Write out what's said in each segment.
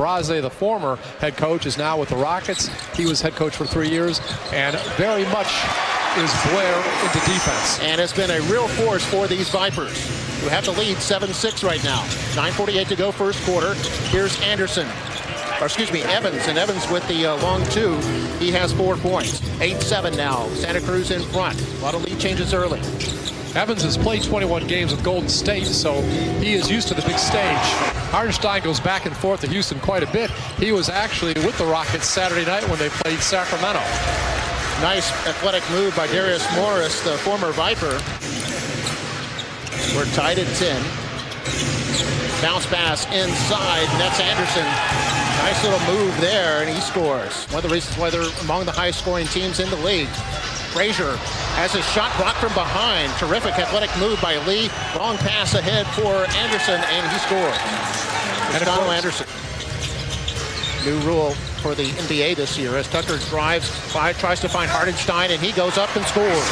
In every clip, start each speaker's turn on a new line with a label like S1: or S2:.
S1: Braze, the former head coach, is now with the Rockets. He was head coach for 3 years, and very much is Blair into defense.
S2: And it's been a real force for these Vipers, who have the lead 7-6 right now. 9:48 to go first quarter. Here's Evans, and Evans with the long two. He has 4 points. 8-7 now. Santa Cruz in front. A lot of lead changes early.
S1: Evans has played 21 games with Golden State, so he is used to the big stage. Hardenstein goes back and forth to Houston quite a bit. He was actually with the Rockets Saturday night when they played Sacramento.
S2: Nice athletic move by Darius Morris, the former Viper. We're tied at 10. Bounce pass inside, nets Anderson. Nice little move there, and he scores. One of the reasons why they're among the highest-scoring teams in the league. Frazier has his shot blocked from behind. Terrific athletic move by Lee. Long pass ahead for Anderson, and he scores. Toscano Anderson. New rule for the NBA this year as Tucker tries to find Hardenstein, and he goes up and scores.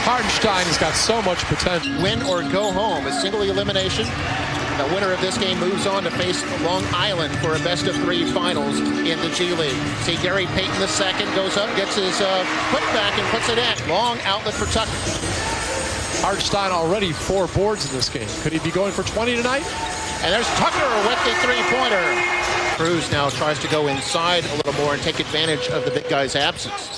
S1: Hardenstein has got so much potential.
S2: Win or go home, a single elimination. The winner of this game moves on to face Long Island for a best-of-3 finals in the G League. See Gary Payton II goes up, gets his putback and puts it in. Long outlet for Tucker.
S1: Hardenstein already 4 boards in this game. Could he be going for 20 tonight?
S2: And there's Tucker with the 3-pointer. Cruz now tries to go inside a little more and take advantage of the big guy's absence.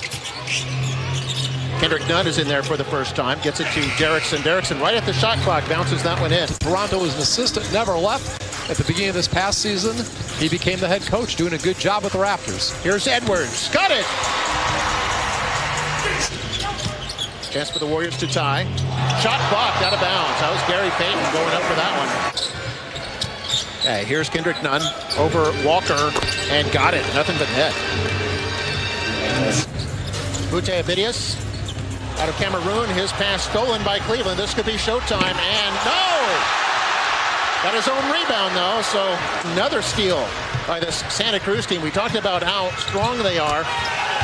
S2: Kendrick Nunn is in there for the first time. Gets it to Derrickson. Derrickson right at the shot clock, bounces that one in.
S1: Toronto was an assistant, never left. At the beginning of this past season, he became the head coach, doing a good job with the Raptors.
S2: Here's Edwards. Got it! Chance for the Warriors to tie. Shot blocked out of bounds. That was Gary Payton going up for that one. Okay, here's Kendrick Nunn over Walker and got it. Nothing but net. Bute Abidius out of Cameroon. His pass stolen by Cleveland. This could be showtime. And no! Got his own rebound, though. So another steal by this Santa Cruz team. We talked about how strong they are.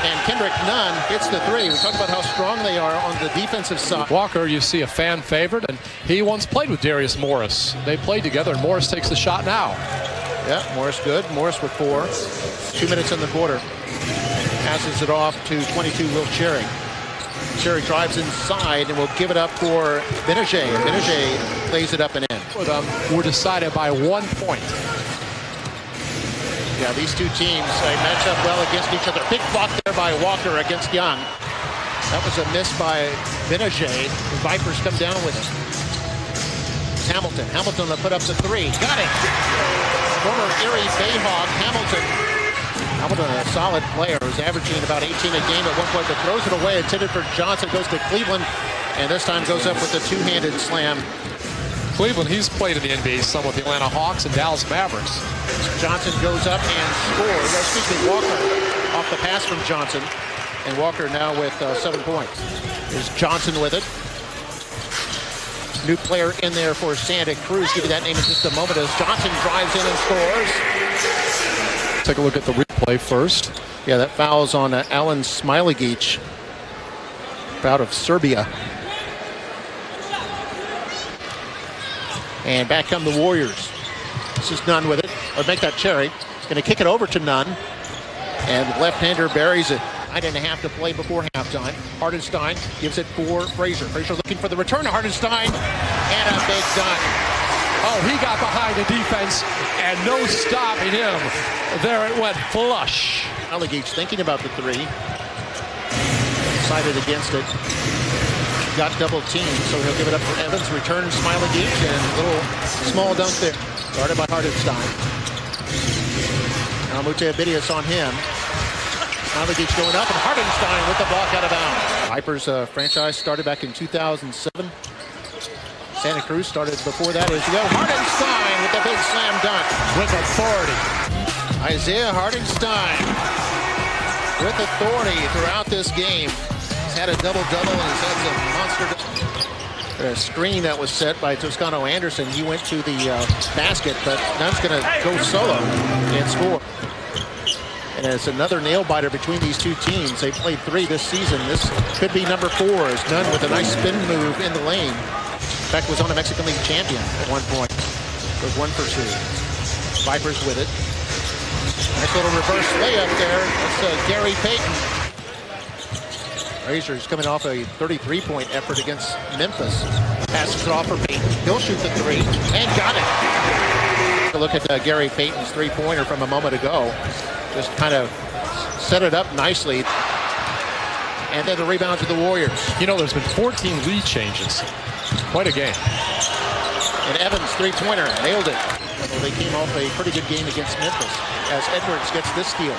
S2: And Kendrick Nunn hits the 3. We talked about how strong they are on the defensive side.
S1: Walker, you see, a fan favorite, and he once played with Darius Morris. They played together, and Morris takes the shot now.
S2: Yeah, Morris good. Morris with 4. 2 minutes in the quarter. Passes it off to 22, Will Cherry. Cherry drives inside and will give it up for Benajay. And Benajay lays it up and in.
S1: For them, were decided by 1 point.
S2: Yeah, these two teams, they match up well against each other. Big block there by Walker against Young. That was a miss by Benajay. The Vipers come down with it. It's Hamilton. Hamilton will put up the 3. Got it! Former Erie Bayhawk, Hamilton. Hamilton, a solid player, who's averaging about 18 a game at one point, but throws it away. Intended for Johnson, goes to Cleveland, and this time goes up with a 2-handed slam.
S1: Cleveland, he's played in the NBA some with the Atlanta Hawks and Dallas Mavericks.
S2: Johnson goes up and scores. Walker off the pass from Johnson. And Walker now with 7 points. There's Johnson with it. New player in there for Santa Cruz. Give you that name in just a moment as Johnson drives in and scores.
S1: Take a look at the replay first.
S2: Yeah, that foul's on Alan Smailagic out of Serbia. And back come the Warriors. This is Nunn with it. Or make that Cherry. Going to kick it over to Nunn. And the left-hander buries it. 9.5 to play before halftime. Hardenstein gives it for Frazier. Frazier looking for the return to Hardenstein. And a big dunk.
S1: Oh, he got behind the defense and no stopping him. There it went flush.
S2: Smailagic thinking about the 3. Decided against it. Got double teamed, so he'll give it up for Evans. Return Smailagic and a little small dunk there. Guarded by Hardenstein. Now Mute Abidius on him. Smailagic going up and Hardenstein with the block out of bounds. Vipers franchise started back in 2007. Santa Cruz started before that. As you go, Hardenstein with the big slam dunk.
S1: With authority.
S2: Isaiah Hardenstein with authority throughout this game. He's had a double-double and he's had some monster. A screen that was set by Toscano Anderson. He went to the basket, but Nunn's going to go solo and score. And it's another nail-biter between these two teams. They played 3 this season. This could be number 4 as Nunn with a nice spin move in the lane. In fact, was on a Mexican League champion at one point. Goes 1 for 2. Vipers with it. Nice little reverse layup there. That's Gary Payton. Frazier's coming off a 33-point effort against Memphis. Passes it off for Payton. He'll shoot the three and got it. Look at Gary Payton's three-pointer from a moment ago. Just kind of set it up nicely. And then the rebound to the Warriors.
S1: You know, there's been 14 lead changes. Quite a game.
S2: And Evans, three-pointer, nailed it. Well, they came off a pretty good game against Memphis as Edwards gets this steal.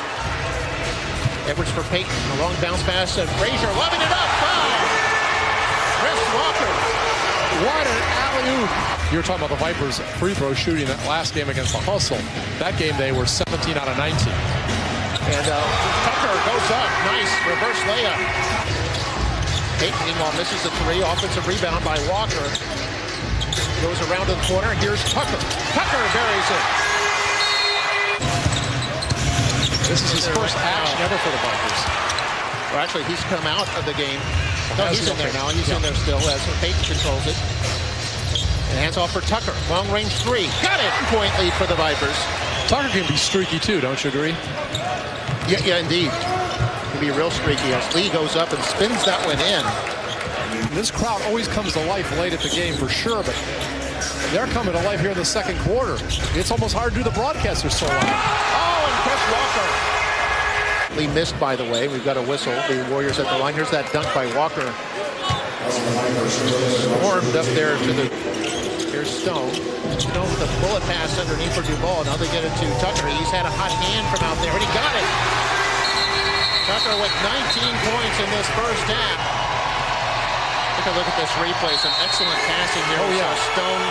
S2: Edwards for Payton, a long bounce pass, and Frazier lobbing it up. Foul! Chris Walker.
S1: What an alley-oop. You were talking about the Vipers free throw shooting that last game against the Hustle. That game they were 17 out of 19.
S2: And Tucker goes up. Nice reverse layup. Payton, meanwhile, misses a three. Offensive rebound by Walker. Goes around to the corner. Here's Tucker. Tucker buries it.
S1: This is his first action ever for the Vipers.
S2: Well, actually, he's come out of the game. No, he's in there now. He's in there still as Payton controls it. And hands off for Tucker. Long range three. Got it. Point lead for the Vipers.
S1: Tucker can be streaky too, don't you agree?
S2: Yeah, indeed. Can be real streaky as Lee goes up and spins that one in.
S1: This crowd always comes to life late at the game for sure, but they're coming to life here in the second quarter. It's almost hard to do the broadcast. They're so loud.
S2: Oh, and Chris Walker. Lee missed, by the way. We've got a whistle. The Warriors at the line. Here's that dunk by Walker. Swarmed up there to the... Here's Stone. Stone with a bullet pass underneath for Duval. Now they get it to Tucker. He's had a hot hand from out there, and he got it. Tucker with 19 points in this first half. Take a look at this replay. Some excellent passing here.
S1: Oh, yeah.
S2: Stone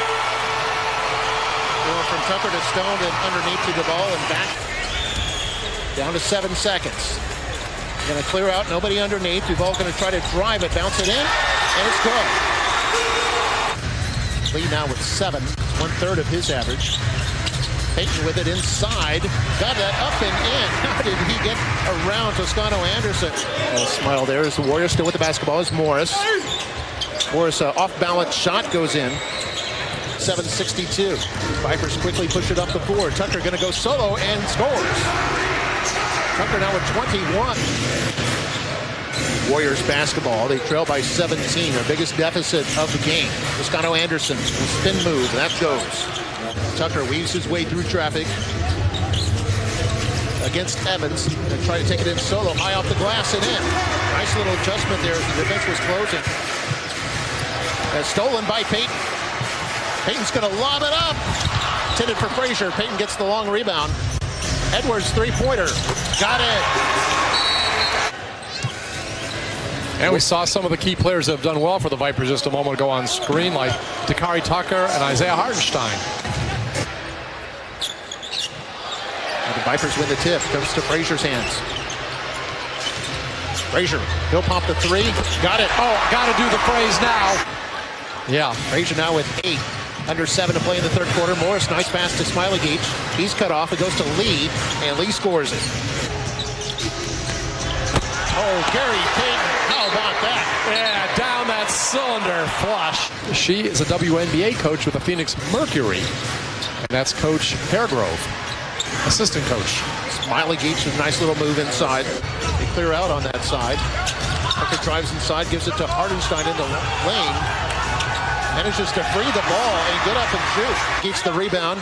S2: going from Tucker to Stone and underneath to Duval and back. Down to 7 seconds. Going to clear out, nobody underneath. Duval going to try to drive it, bounce it in, and it's good. Lee now with 7, 1/3 of his average. Payton with it inside, got that up and in. How did he get around Toscano Anderson? A smile there as the Warriors still with the basketball is Morris. Morris, off balance shot goes in. 7:62. Vipers quickly push it up the floor. Tucker going to go solo and scores. Tucker now with 21. Warriors basketball. They trail by 17. Their biggest deficit of the game. Toscano Anderson, the spin move. That goes. Tucker weaves his way through traffic against Evans and try to take it in solo. High off the glass and in. Nice little adjustment there as the defense was closing. As stolen by Payton. Payton's going to lob it up. Intended for Frazier. Payton gets the long rebound. Edwards three-pointer. Got it.
S1: And we saw some of the key players that have done well for the Vipers just a moment ago on screen, like Dakari Tucker and Isaiah Hartenstein.
S2: And the Vipers win the tip. Comes to Frazier's hands. Frazier, he'll pop the three. Got it.
S1: Oh, got to do the phrase now. Yeah.
S2: Frazier now with 8. Under 7 to play in the third quarter. Morris, nice pass to Smiley-Geach. He's cut off. It goes to Lee, and Lee scores it. Oh, Gary Payton. How about that?
S1: Yeah, down that cylinder flush. She is a WNBA coach with the Phoenix Mercury, and that's Coach Hairgrove, assistant coach.
S2: Smiley-Geach with a nice little move inside. They clear out on that side. Tucker drives inside, gives it to Hartenstein in the lane. Manages to free the ball and get up and shoot. Geets the rebound.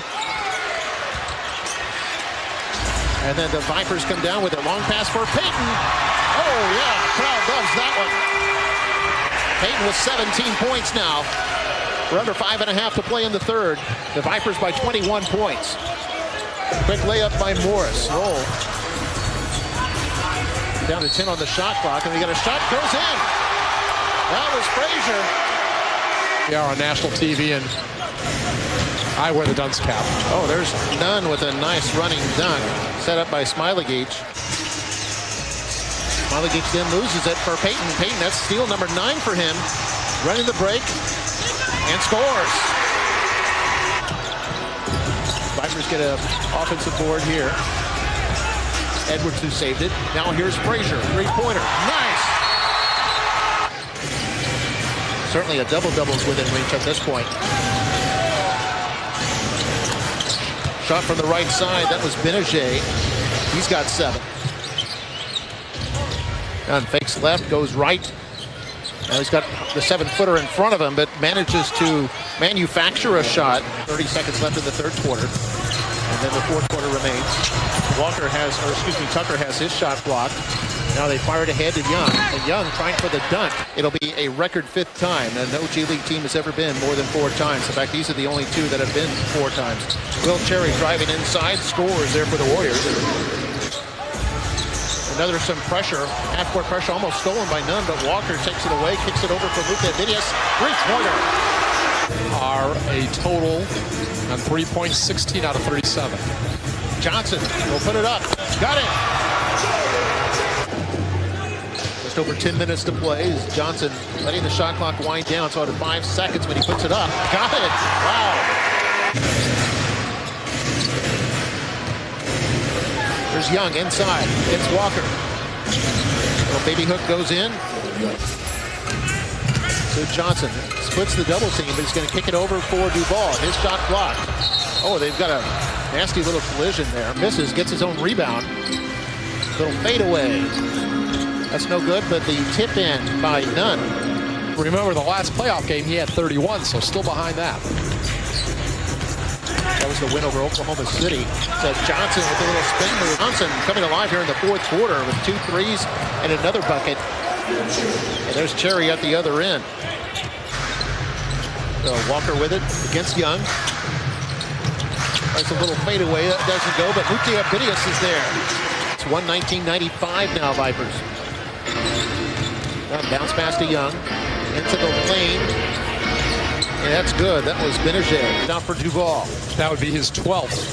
S2: And then the Vipers come down with a long pass for Payton. Oh, yeah, crowd loves that one. Payton with 17 points now. We're under 5.5 to play in the third. The Vipers by 21 points. Quick layup by Morris. Roll. Down to 10 on the shot clock, and we got a shot, goes in. That was Frazier.
S1: We are on national TV, and I wear the dunce cap.
S2: Oh, there's Nunn with a nice running dunk. Set up by Smiley-Geach. Smiley-Geach then loses it for Payton. Payton, that's steal number 9 for him. Running the break and scores. Vipers get an offensive board here. Edwards who saved it. Now here's Frazier, three-pointer. Nice! Certainly a double-double's within reach at this point. Shot from the right side, that was Benajay. He's got 7. Nunn fakes left, goes right. Now he's got the 7-footer in front of him, but manages to manufacture a shot. 30 seconds left in the third quarter. And then the fourth quarter remains. Tucker has his shot blocked. Now they fire it ahead to Young, and Young trying for the dunk. It'll be a record 5th time, and no G League team has ever been more than 4 times. In fact, these are the only 2 that have been 4 times. Will Cherry driving inside, scores there for the Warriors. Another some pressure, half-court pressure, almost stolen by Nunn, but Walker takes it away, kicks it over for Luka Vidius. 3-pointer.
S1: Are a total on 3 points, 16 out of 37.
S2: Johnson will put it up. Got it. Just over 10 minutes to play. Johnson letting the shot clock wind down. So out of 5 seconds when he puts it up. Got it. Wow. There's Young inside. It's Walker. Little baby hook goes in. So Johnson splits the double team, but he's going to kick it over for Duval. His shot blocked. Oh, they've got a nasty little collision there. Misses, gets his own rebound. Little fadeaway. That's no good, but the tip in by Nunn.
S1: Remember the last playoff game, he had 31, so still behind that.
S2: That was the win over Oklahoma City. So Johnson with a little spin move. Johnson coming alive here in the fourth quarter with 2 threes and another bucket. And there's Cherry at the other end. So Walker with it against Young. That's a little fadeaway. That doesn't go, but Luka Vidius is there. It's 119-95 now, Vipers. Now bounce pass to Young. Into the lane. And that's good. That was Benajay. Now for Duval.
S1: That would be his 12th.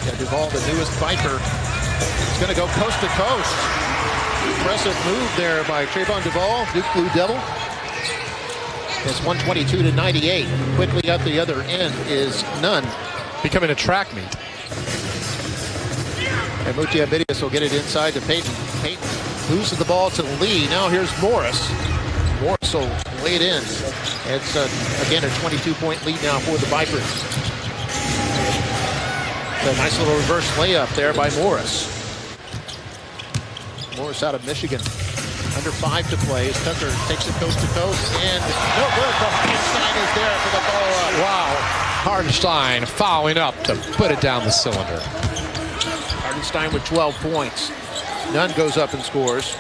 S2: Yeah, Duval, the newest Viper. He's going to go coast to coast. Impressive move there by Trayvon Duval, Duke Blue Devil. It's 122-98. Quickly at the other end is Nunn.
S1: Becoming a track meet.
S2: And Mutia Vidius will get it inside to Payton. Payton loses the ball to Lee. Now here's Morris. Morris will lay it in. It's, again, a 22-point lead now for the Vipers. A nice little reverse layup there by Morris. Morris out of Michigan. Under 5 to play. Tucker takes it coast to coast, and no good. Hartenstein is there for the follow-up.
S1: Wow. Hartenstein fouling up to put it down the cylinder.
S2: Hartenstein with 12 points. Nunn goes up and scores.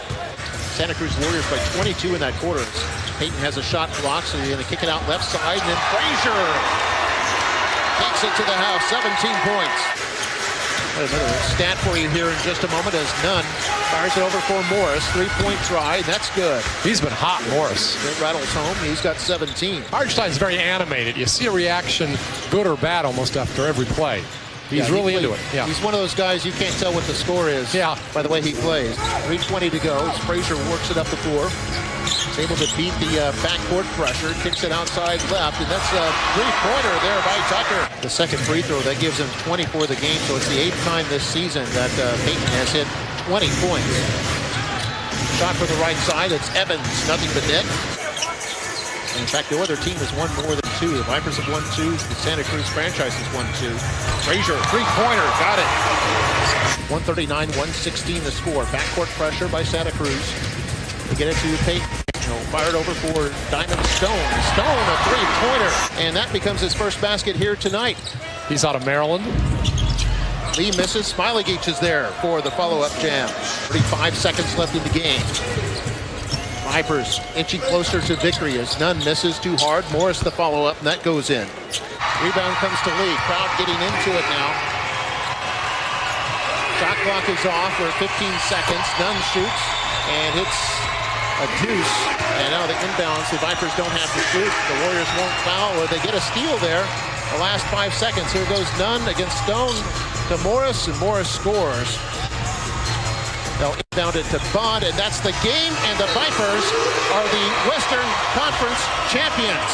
S2: Santa Cruz Warriors by 22 in that quarter. Payton has a shot blocked, so he's going to kick it out left side, and then Frazier takes it to the house, 17 points. Another stat for you here in just a moment as Nunn fires it over for Morris. 3-point try. That's good.
S1: He's been hot, Morris.
S2: It rattles home. He's got 17.
S1: Hartenstein's very animated. You see a reaction, good or bad, almost after every play. He's really into it. Yeah.
S2: He's one of those guys you can't tell what the score is by the way he plays. 3:20 to go. Frazier works it up the floor. He's able to beat the backcourt pressure. Kicks it outside left, and that's a 3-pointer there by Tucker. The second free throw, that gives him 20 for the game, so it's the 8th time this season that Payton has hit 20 points. Shot for the right side. It's Evans. Nothing but net. In fact, the other team has won more than 2. The Vipers have won 2. The Santa Cruz franchise has won 2. Frazier, 3-pointer, got it. 139-116 the score. Backcourt pressure by Santa Cruz. They get it to Payton. Fired over for Diamond Stone. Stone, a 3-pointer. And that becomes his first basket here tonight.
S1: He's out of Maryland.
S2: Lee misses. Smiley Geach is there for the follow-up jam. 35 seconds left in the game. Vipers inching closer to victory as Nunn misses too hard. Morris the follow-up, and that goes in. Rebound comes to Lee. Crowd getting into it now. Shot clock is off. We're at 15 seconds. Nunn shoots and hits a deuce. And now the inbounds. The Vipers don't have to shoot. The Warriors won't foul, or they get a steal there. The last 5 seconds. Here goes Nunn against Stone to Morris, and Morris scores. They'll inbound it to Bond, and that's the game, and the Vipers are the Western Conference champions.